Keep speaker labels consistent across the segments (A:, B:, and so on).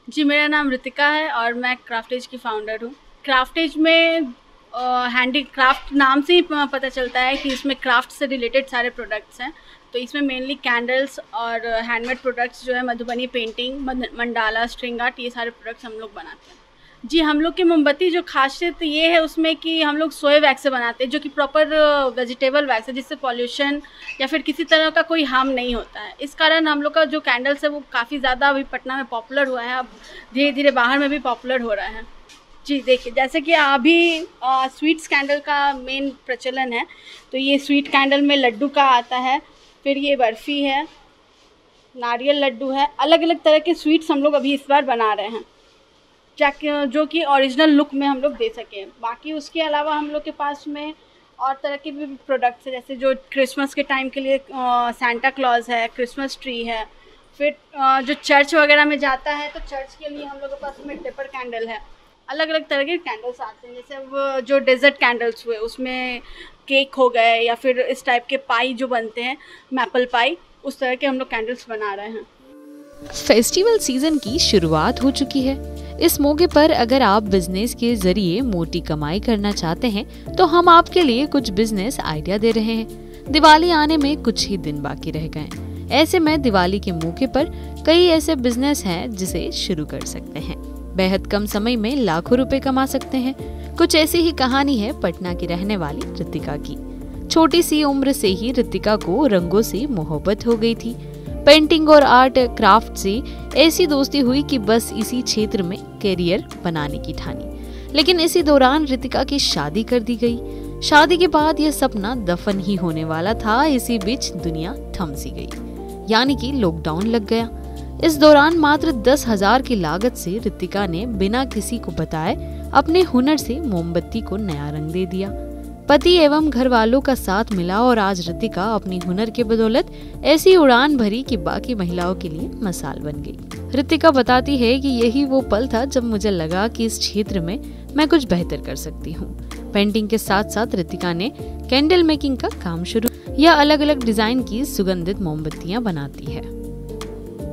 A: जी, मेरा नाम ऋतिका है और मैं क्राफ्टेज की फाउंडर हूँ। क्राफ्टेज में हैंडीक्राफ्ट नाम से ही पता चलता है कि इसमें क्राफ्ट से रिलेटेड सारे प्रोडक्ट्स हैं। तो इसमें मेनली कैंडल्स और हैंडमेड प्रोडक्ट्स जो है Madhubani painting, mandala, string art, ये सारे प्रोडक्ट्स हम लोग बनाते हैं। जी, हम लोग की मोमबत्ती जो ख़ासियत ये है उसमें कि हम लोग सोए वैक्स से बनाते हैं, जो कि प्रॉपर वेजिटेबल वैक्स है, जिससे पॉल्यूशन या फिर किसी तरह का कोई हार्म नहीं होता है। इस कारण हम लोग का जो कैंडल्स है वो काफ़ी ज़्यादा अभी पटना में पॉपुलर हुआ है, अब धीरे धीरे बाहर में भी पॉपुलर हो रहा है। जी, देखिए जैसे कि अभी स्वीट्स कैंडल का मेन प्रचलन है, तो ये स्वीट कैंडल में लड्डू का आता है, फिर ये बर्फ़ी है, नारियल लड्डू है, अलग अलग तरह के स्वीट्स हम लोग अभी इस बार बना रहे हैं, जो कि ओरिजिनल लुक में हम लोग दे सकें। बाकी उसके अलावा हम लोग के पास में और तरह के भी प्रोडक्ट्स हैं, जैसे जो क्रिसमस के टाइम के लिए सांता क्लॉज है, क्रिसमस ट्री है, फिर जो चर्च वगैरह में जाता है तो चर्च के लिए हम लोग के पास में टेपर कैंडल है। अलग अलग तरह के कैंडल्स आते हैं, जैसे वो जो डेजर्ट कैंडल्स हुए उसमें केक हो गए, या फिर इस टाइप के पाई जो बनते हैं, मैपल पाई, उस तरह के हम लोग कैंडल्स बना रहे हैं।
B: फेस्टिवल सीजन की शुरुआत हो चुकी है। इस मौके पर अगर आप बिजनेस के जरिए मोटी कमाई करना चाहते हैं तो हम आपके लिए कुछ बिजनेस आइडिया दे रहे हैं। दिवाली आने में कुछ ही दिन बाकी रह गए। ऐसे में दिवाली के मौके पर कई ऐसे बिजनेस हैं जिसे शुरू कर सकते हैं। बेहद कम समय में लाखों रुपए कमा सकते हैं। कुछ ऐसी ही कहानी है पटना की रहने वाली ऋतिका की। छोटी सी उम्र से ही ऋतिका को रंगों से मोहब्बत हो गई थी। पेंटिंग और आर्ट क्राफ्ट से ऐसी दोस्ती हुई कि बस इसी क्षेत्र में करियर बनाने की ठानी। लेकिन इसी दौरान ऋतिका की शादी कर दी गई। शादी के बाद यह सपना दफन ही होने वाला था। इसी बीच दुनिया थम सी गई, यानी कि लॉकडाउन लग गया। इस दौरान मात्र 10,000 की लागत से ऋतिका ने बिना किसी को बताए अपने हुनर से मोमबत्ती को नया रंग दे दिया। पति एवं घर वालों का साथ मिला और आज ऋतिका अपनी हुनर के बदौलत ऐसी उड़ान भरी कि बाकी महिलाओं के लिए मिसाल बन गई। ऋतिका बताती है कि यही वो पल था जब मुझे लगा कि इस क्षेत्र में मैं कुछ बेहतर कर सकती हूँ। पेंटिंग के साथ साथ ऋतिका ने कैंडल मेकिंग का काम शुरू या अलग अलग डिजाइन की सुगंधित मोमबत्तियां बनाती है।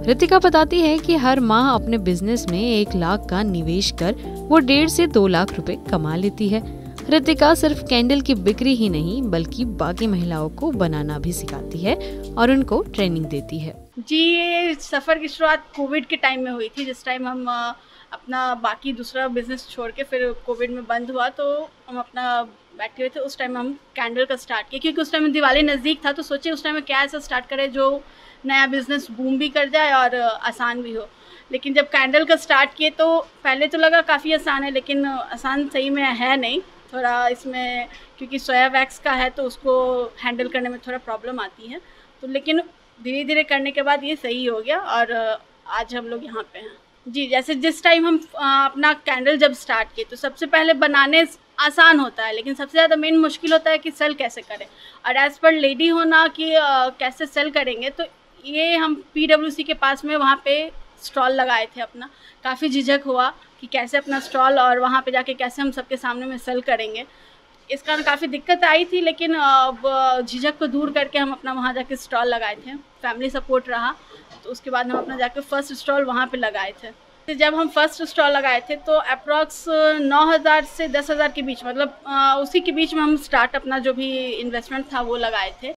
B: ऋतिका बताती है कि हर माह अपने बिजनेस में 1 लाख का निवेश कर वो 1.5 से 2 लाख रुपए कमा लेती है। ऋतिका सिर्फ कैंडल की बिक्री ही नहीं बल्कि बाकी महिलाओं को बनाना भी सिखाती है और उनको ट्रेनिंग देती है।
A: जी, ये सफ़र की शुरुआत कोविड के टाइम में हुई थी, जिस टाइम हम अपना बाकी दूसरा बिजनेस छोड़ के फिर कोविड में बंद हुआ तो हम अपना बैठे हुए थे। उस टाइम हम कैंडल का स्टार्ट किया, क्योंकि उस टाइम दिवाली नज़दीक था, तो सोचे उस टाइम में क्या ऐसा स्टार्ट करें जो नया बिजनेस बूम भी कर जाए और आसान भी हो। लेकिन जब कैंडल का स्टार्ट किए तो पहले तो लगा काफ़ी आसान है, लेकिन आसान सही में है नहीं। थोड़ा इसमें क्योंकि सोया वैक्स का है तो उसको हैंडल करने में थोड़ा प्रॉब्लम आती है, तो लेकिन धीरे धीरे करने के बाद ये सही हो गया और आज हम लोग यहाँ पे हैं। जी, जैसे जिस टाइम हम अपना कैंडल जब स्टार्ट किए तो सबसे पहले बनाने आसान होता है, लेकिन सबसे ज़्यादा मेन मुश्किल होता है कि सेल कैसे करें। और एज़ पर लेडी होना कि कैसे सेल करेंगे, तो ये हम PWC के पास में वहाँ पे स्टॉल लगाए थे अपना। काफ़ी झिझक हुआ कि कैसे अपना स्टॉल और वहाँ पे जाके कैसे हम सबके सामने में सेल करेंगे। इस कारण काफ़ी दिक्कत आई थी, लेकिन अब झिझक को दूर करके हम अपना वहाँ जाके स्टॉल लगाए थे। फैमिली सपोर्ट रहा, तो उसके बाद हम अपना जाके फ़र्स्ट स्टॉल वहाँ पे लगाए थे। तो जब हम फर्स्ट स्टॉल लगाए थे तो अप्रॉक्स 9,000 से 10,000 के बीच, मतलब उसी के बीच में हम स्टार्ट अपना जो भी इन्वेस्टमेंट था वो लगाए थे।